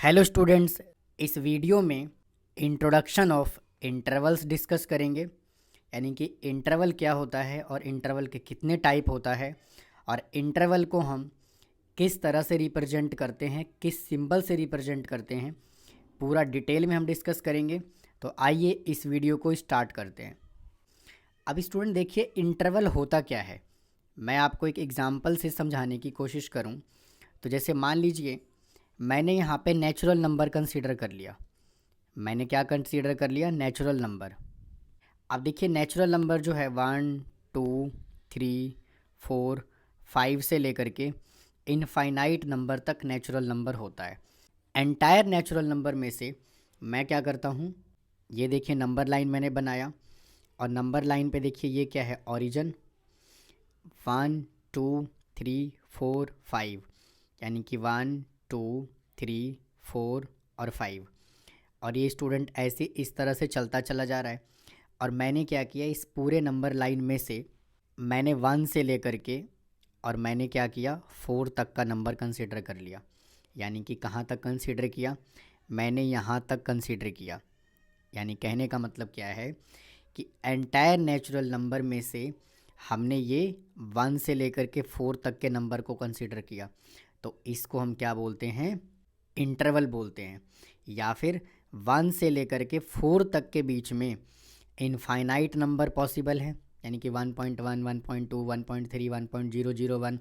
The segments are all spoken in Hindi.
हेलो स्टूडेंट्स, इस वीडियो में इंट्रोडक्शन ऑफ इंटरवल्स डिस्कस करेंगे। यानी कि इंटरवल क्या होता है और इंटरवल के कितने टाइप होता है और इंटरवल को हम किस तरह से रिप्रेजेंट करते हैं, किस सिंबल से रिप्रेजेंट करते हैं, पूरा डिटेल में हम डिस्कस करेंगे। तो आइए इस वीडियो को स्टार्ट करते हैं। अब स्टूडेंट देखिए, इंटरवल होता क्या है। मैं आपको एक एग्जांपल से समझाने की कोशिश करूं तो जैसे मान लीजिए मैंने यहाँ पे नेचुरल नंबर कंसीडर कर लिया। मैंने क्या कंसीडर कर लिया? Natural number. अब देखिए, नेचुरल नंबर जो है 1 2 3 4 5 से लेकर के इनफाइनाइट नंबर तक नेचुरल नंबर होता है। एंटायर नेचुरल नंबर में से मैं क्या करता हूँ, ये देखिए नंबर लाइन मैंने बनाया और नंबर लाइन पे देखिए ये क्या है, ओरिजिन 1 2 3 4 5, यानी कि 1 2 3 4 और 5। और ये स्टूडेंट ऐसे इस तरह से चलता चला जा रहा है। और मैंने क्या किया, इस पूरे नंबर लाइन में से मैंने 1 से लेकर के और मैंने क्या किया, 4 तक का नंबर कंसीडर कर लिया। यानी कि कहाँ तक कंसीडर किया? मैंने यहाँ तक कंसीडर किया। यानी कहने का मतलब क्या है कि एंटायर नेचुरल नंबर में से हमने ये 1 से लेकर के 4 तक के नंबर को कंसीडर किया। तो इसको हम क्या बोलते हैं? इंटरवल बोलते हैं। या फिर 1 से लेकर के 4 तक के बीच में इनफाइनाइट नंबर पॉसिबल है, यानी कि 1.1 1.2 1.3 1.001।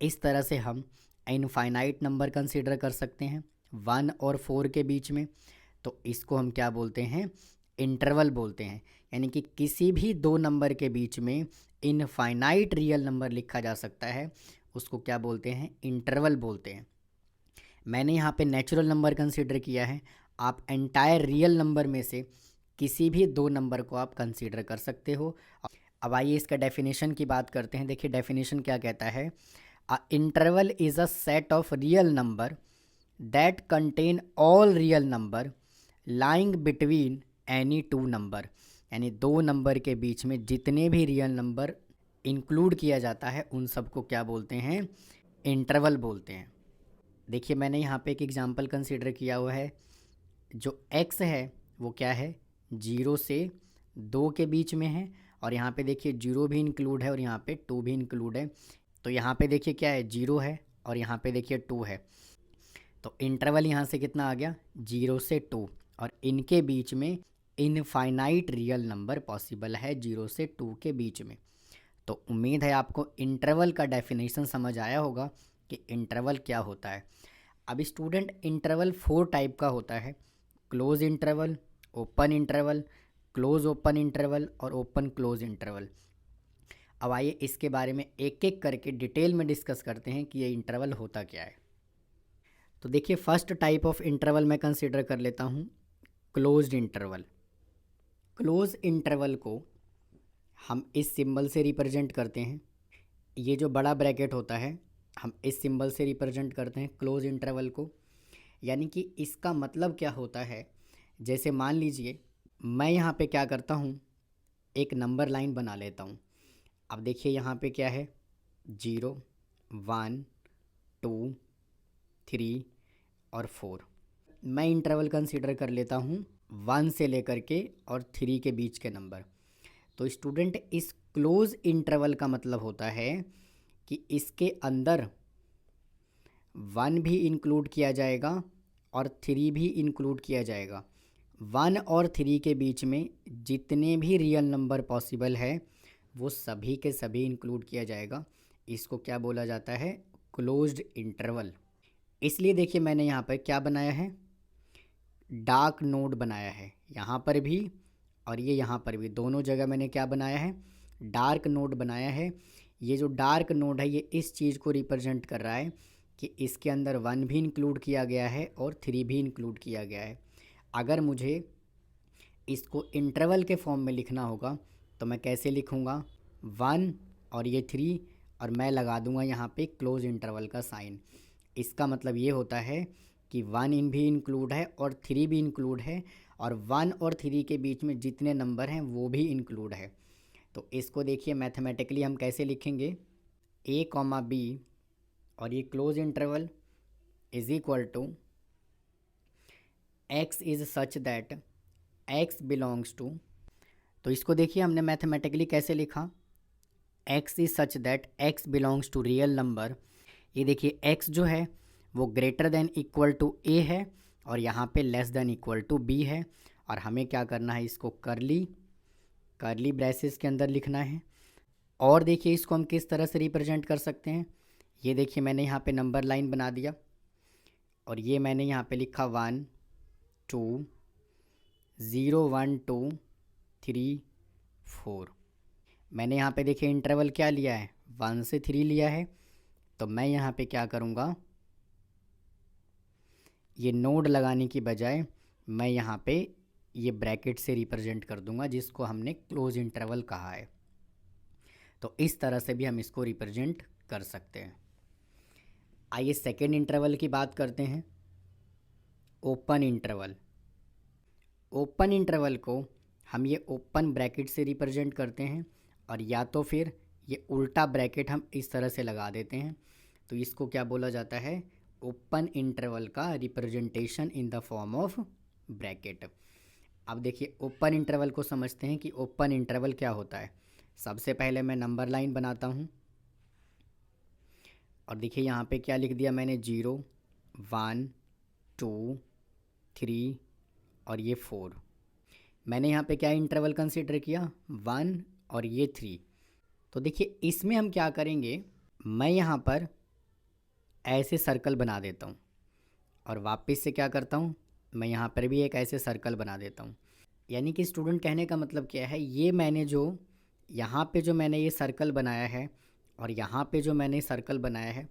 इस तरह से हम इनफाइनाइट नंबर कंसीडर कर सकते हैं 1 और 4 के बीच में। तो इसको हम क्या बोलते हैं? इंटरवल बोलते हैं। यानी कि किसी भी दो नंबर के बीच में इनफाइनाइट रियल नंबर लिखा जा सकता है, उसको क्या बोलते हैं? इंटरवल बोलते हैं। मैंने यहाँ पे नेचुरल नंबर कंसीडर किया है। आप एंटायर रियल नंबर में से किसी भी दो नंबर को आप कंसीडर कर सकते हो। अब आइए इसका डेफिनेशन की बात करते हैं। देखिए डेफिनेशन क्या कहता है, a interval is a set of real number that contain all real number lying between any two number. यानी दो नंबर के बीच में जितने भी रियल नंबर इंक्लूड किया जाता है उन सबको क्या बोलते हैं? इंटरवल बोलते हैं। देखिए मैंने यहाँ पे एक एग्जांपल कंसीडर किया हुआ है। जो x है वो क्या है? 0 से 2 के बीच में है। और यहाँ पे देखिए 0 भी इंक्लूड है और यहाँ पे 2 भी इंक्लूड है। तो यहाँ पे देखिए क्या है, 0 है और यहाँ पे देखिए 2 है। तो इंटरवल यहाँ से कितना आ गया? 0 से 2। और इनके बीच में इनफाइनाइट रियल नंबर पॉसिबल है 0 से 2 के बीच में। तो उम्मीद है आपको इंटरवल का डेफिनेशन समझ आया होगा कि इंटरवल क्या होता है। अब स्टूडेंट, इंटरवल 4 टाइप का होता है। Close interval, open interval, close open interval और ओपन क्लोज इंटरवल। अब आइए इसके बारे में एक एक करके डिटेल में डिस्कस करते हैं कि ये इंटरवल होता क्या है। तो देखिए फर्स्ट टाइप ऑफ इंटरवल मैं कंसीडर कर लेता हूँ, क्लोज्ड इंटरवल। क्लोज इंटरवल को हम इस सिंबल से रिप्रेजेंट करते हैं। ये जो बड़ा ब्रैकेट होता है हम इस सिंबल से रिप्रेजेंट करते हैं क्लोज इंटरवल को। यानी कि इसका मतलब क्या होता है, जैसे मान लीजिए मैं यहाँ पे क्या करता हूँ, एक नंबर लाइन बना लेता हूँ। अब देखिए यहाँ पे क्या है, 0 1 2 3 और 4। मैं इंटरवल कंसीडर कर लेता हूँ 1 से लेकर के और 3 के बीच के नंबर। तो स्टूडेंट, इस क्लोज इंटरवल का मतलब होता है कि इसके अंदर 1 भी इंक्लूड किया जाएगा और 3 भी इंक्लूड किया जाएगा। 1 और 3 के बीच में जितने भी रियल नंबर पॉसिबल है वो सभी के सभी इंक्लूड किया जाएगा। इसको क्या बोला जाता है? Closed interval. इसलिए देखिए मैंने यहाँ पर क्या बनाया है, डार्क नोड बनाया है यहाँ पर भी और ये यहाँ पर भी, दोनों जगह मैंने क्या बनाया है? डार्क नोड बनाया है। ये जो डार्क नोड है ये इस चीज़ को रिप्रेजेंट कर रहा है कि इसके अंदर 1 भी इंक्लूड किया गया है और 3 भी इंक्लूड किया गया है। अगर मुझे इसको इंटरवल के फॉर्म में लिखना होगा तो मैं कैसे लिखूँगा? 1 और ये 3 और मैं लगा दूँगा यहाँ पे क्लोज इंटरवल का साइन। इसका मतलब ये होता है कि 1 इन भी इंक्लूड है और 3 भी इंक्लूड है और 1 और 3 के बीच में जितने नंबर हैं वो भी इंक्लूड है। तो इसको देखिए मैथमेटिकली हम कैसे लिखेंगे, a कॉमा बी और ये close interval is equal to x is such that x belongs to, तो इसको देखिए हमने मैथमेटिकली कैसे लिखा, x is such that x belongs to real number. ये देखिए x जो है वो greater than equal to a है और यहाँ पे less than equal to b है, और हमें क्या करना है, इसको करली ब्रेसेस के अंदर लिखना है। और देखिए इसको हम किस तरह से रिप्रेजेंट कर सकते हैं, ये देखिए मैंने यहाँ पे नंबर लाइन बना दिया और ये मैंने यहाँ पे लिखा 1 2 0 1 2 3 4। मैंने यहाँ पे देखिए इंटरवल क्या लिया है, 1 से 3 लिया है। तो मैं यहाँ पे क्या करूँगा, ये नोड लगाने की बजाय मैं यहाँ पे ये ब्रैकेट से रिप्रेजेंट कर दूंगा, जिसको हमने क्लोज इंटरवल कहा है। तो इस तरह से भी हम इसको रिप्रेजेंट कर सकते हैं। आइए सेकेंड इंटरवल की बात करते हैं, ओपन इंटरवल। ओपन इंटरवल को हम ये ओपन ब्रैकेट से रिप्रेजेंट करते हैं, और या तो फिर ये उल्टा ब्रैकेट हम इस तरह से लगा देते हैं। तो इसको क्या बोला जाता है, ओपन इंटरवल का representation in the form of bracket. अब देखिए ओपन इंटरवल को समझते हैं कि ओपन इंटरवल क्या होता है। सबसे पहले मैं नंबर लाइन बनाता हूँ और देखिए यहाँ पे क्या लिख दिया मैंने, 0 1 2 3 और ये 4। मैंने यहाँ पे क्या इंटरवल कंसीडर किया, 1 और ये 3। तो देखिए इसमें हम क्या करेंगे, मैं यहाँ पर ऐसे सर्कल बना देता हूँ और वापस से क्या करता हूँ, मैं यहाँ पर भी एक ऐसे सर्कल बना देता हूँ। यानी कि स्टूडेंट कहने का मतलब क्या है, ये मैंने जो यहाँ पे जो मैंने ये सर्कल बनाया है और यहाँ पे जो मैंने सर्कल बनाया है,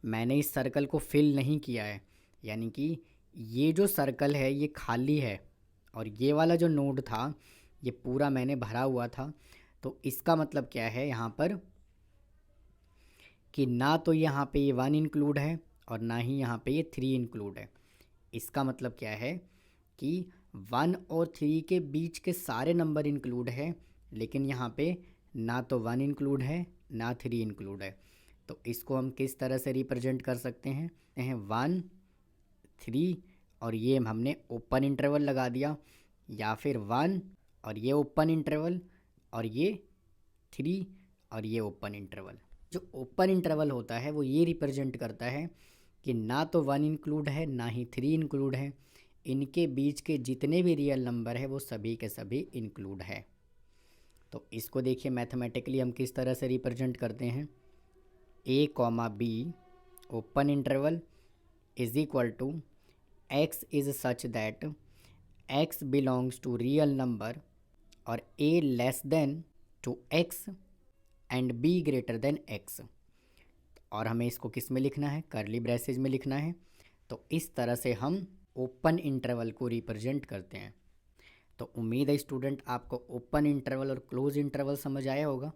मैंने इस सर्कल को फिल नहीं किया है। यानी कि ये जो सर्कल है ये खाली है और ये वाला जो नोड था ये पूरा मैंने भरा हुआ था। तो इसका मतलब क्या है यहाँ पर कि ना तो यहाँ पे ये 1 इंक्लूड है और ना ही यहाँ पे ये 3 इंक्लूड है। इसका मतलब क्या है कि 1 और 3 के बीच के सारे नंबर इंक्लूड है, लेकिन यहाँ पे ना तो 1 इंक्लूड है ना 3 इंक्लूड है। तो इसको हम किस तरह से रिप्रेजेंट कर सकते हैं, 1 3 और ये हमने ओपन इंटरवल लगा दिया, या फिर 1 और ये ओपन इंटरवल और ये 3 और ये ओपन इंटरवल। जो ओपन इंटरवल होता है वो ये रिप्रेजेंट करता है कि ना तो 1 इंक्लूड है ना ही 3 इंक्लूड है, इनके बीच के जितने भी रियल नंबर है वो सभी के सभी इंक्लूड है। तो इसको देखिए मैथमेटिकली हम किस तरह से रिप्रेजेंट करते हैं, a comma b open interval is equal to x is such that x belongs to real number और a less than to x and b greater than x। और हमें इसको किस में लिखना है, करली ब्रेसेज में लिखना है। तो इस तरह से हम ओपन इंटरवल को रिप्रेजेंट करते हैं। तो उम्मीद है स्टूडेंट आपको ओपन इंटरवल और क्लोज इंटरवल समझ आया होगा।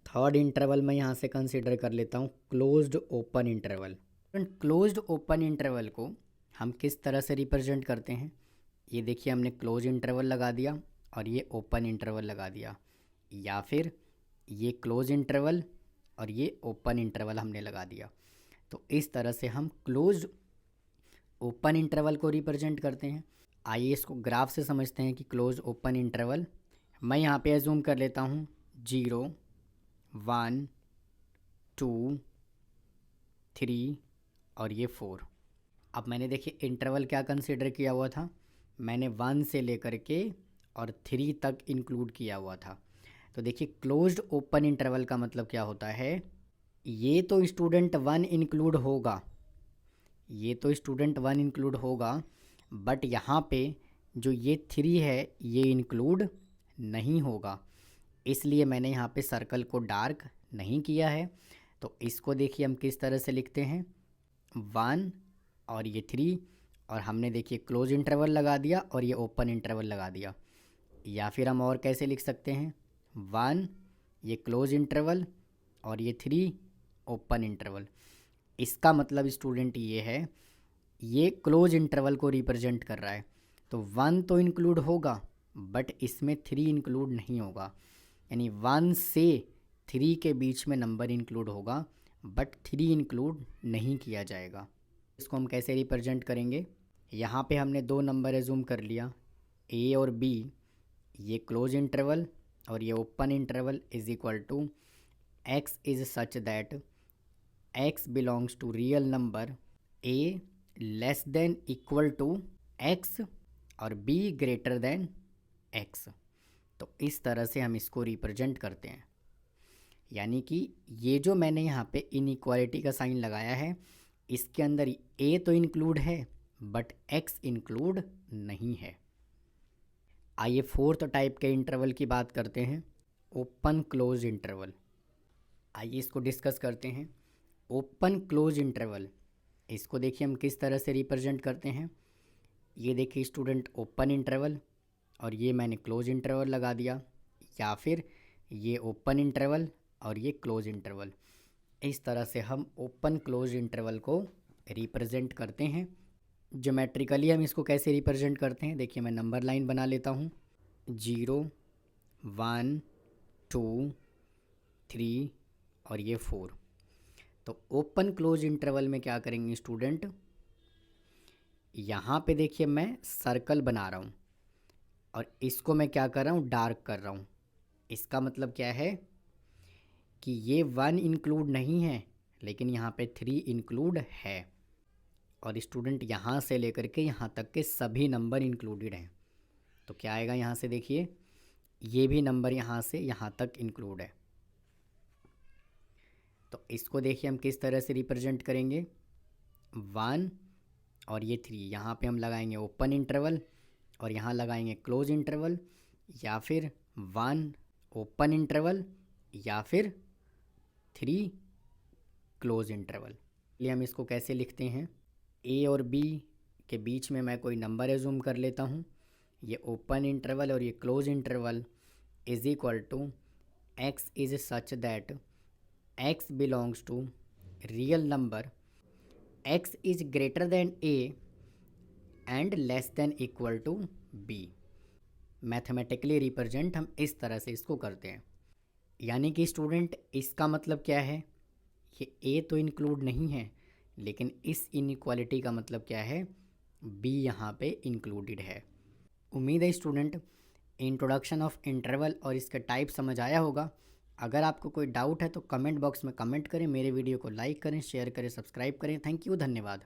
थर्ड इंटरवल मैं यहाँ से कंसीडर कर लेता हूँ closed open interval. Closed open interval को हम किस तरह से रिप्रेजेंट करते हैं, ये देखिए हमने क्लोज इंटरवल लगा दिया और ये ओपन इंटरवल लगा दिया, या फिर ये क्लोज इंटरवल और ये ओपन इंटरवल हमने लगा दिया। तो इस तरह से हम क्लोज्ड ओपन इंटरवल को रिप्रेजेंट करते हैं। आइए इसको ग्राफ से समझते हैं कि क्लोज ओपन इंटरवल। मैं यहाँ पे एज्यूम कर लेता हूँ 0 1 2 3 और ये 4। अब मैंने देखिए इंटरवल क्या कंसिडर किया हुआ था, मैंने 1 से लेकर के और 3 तक इंक्लूड किया हुआ था। तो देखिए क्लोज्ड ओपन इंटरवल का मतलब क्या होता है, ये तो स्टूडेंट 1 इंक्लूड होगा, ये तो स्टूडेंट 1 इंक्लूड होगा, बट यहाँ पे जो ये 3 है ये इंक्लूड नहीं होगा। इसलिए मैंने यहाँ पे सर्कल को डार्क नहीं किया है। तो इसको देखिए हम किस तरह से लिखते हैं, 1 और ये 3 और हमने देखिए क्लोज इंटरवल लगा दिया और ये ओपन इंटरवल लगा दिया। या फिर हम और कैसे लिख सकते हैं, 1 ये क्लोज इंटरवल और ये 3 ओपन इंटरवल। इसका मतलब स्टूडेंट ये है, ये क्लोज इंटरवल को रिप्रेजेंट कर रहा है। तो 1 तो इंक्लूड होगा बट इसमें 3 इंक्लूड नहीं होगा, यानी 1 से 3 के बीच में नंबर इंक्लूड होगा बट 3 इंक्लूड नहीं किया जाएगा। इसको हम कैसे रिप्रेजेंट करेंगे, यहाँ पे हमने दो नंबर एज्यूम कर लिया, ए और बी, ये क्लोज इंटरवल और ये open interval is equal to x is such that x belongs to real number a less than equal to x और बी ग्रेटर देन एक्स। तो इस तरह से हम इसको रिप्रेजेंट करते हैं। यानी कि ये जो मैंने यहाँ पे इनइक्वालिटी का साइन लगाया है, इसके अंदर ए तो इंक्लूड है बट एक्स इंक्लूड नहीं है। आइए फोर्थ टाइप के इंटरवल की बात करते हैं, ओपन क्लोज इंटरवल। आइए इसको डिस्कस करते हैं। ओपन क्लोज इंटरवल, इसको देखिए हम किस तरह से रिप्रेजेंट करते हैं। ये देखिए स्टूडेंट, ओपन इंटरवल और ये मैंने क्लोज इंटरवल लगा दिया, या फिर ये ओपन इंटरवल और ये क्लोज इंटरवल। इस तरह से हम ओपन क्लोज इंटरवल को रिप्रेजेंट करते हैं। ज्योमेट्रिकली हम इसको कैसे रिप्रेजेंट करते हैं, देखिए मैं नंबर लाइन बना लेता हूँ, 0 1 2 3 और ये 4। तो ओपन क्लोज इंटरवल में क्या करेंगे स्टूडेंट, यहाँ पे देखिए मैं सर्कल बना रहा हूँ और इसको मैं क्या कर रहा हूँ, डार्क कर रहा हूँ। इसका मतलब क्या है कि ये 1 इंक्लूड नहीं है लेकिन यहाँ पे 3 इंक्लूड है। और स्टूडेंट यहाँ से लेकर के यहाँ तक के सभी नंबर इंक्लूडेड हैं। तो क्या आएगा यहाँ से, देखिए ये भी नंबर यहाँ से यहाँ तक इंक्लूड है। तो इसको देखिए हम किस तरह से रिप्रेजेंट करेंगे, 1 और ये 3, यहाँ पे हम लगाएंगे ओपन इंटरवल और यहाँ लगाएंगे क्लोज इंटरवल, या फिर 1 ओपन इंटरवल या फिर 3 क्लोज इंटरवल। लिए हम इसको कैसे लिखते हैं, ए और बी के बीच में मैं कोई नंबर एज्यूम कर लेता हूँ, ये ओपन इंटरवल और ये close interval is equal to x is such that x belongs to real number x is greater than a and less than equal to b. Mathematically represent हम इस तरह से इसको करते हैं। यानी कि स्टूडेंट इसका मतलब क्या है, ये ए तो इंक्लूड नहीं है लेकिन इस इनइक्वालिटी का मतलब क्या है, बी यहाँ पे इंक्लूडेड है। उम्मीद है स्टूडेंट इंट्रोडक्शन ऑफ इंटरवल और इसका टाइप समझ आया होगा। अगर आपको कोई डाउट है तो कमेंट बॉक्स में कमेंट करें, मेरे वीडियो को लाइक करें, शेयर करें, सब्सक्राइब करें। थैंक यू, धन्यवाद।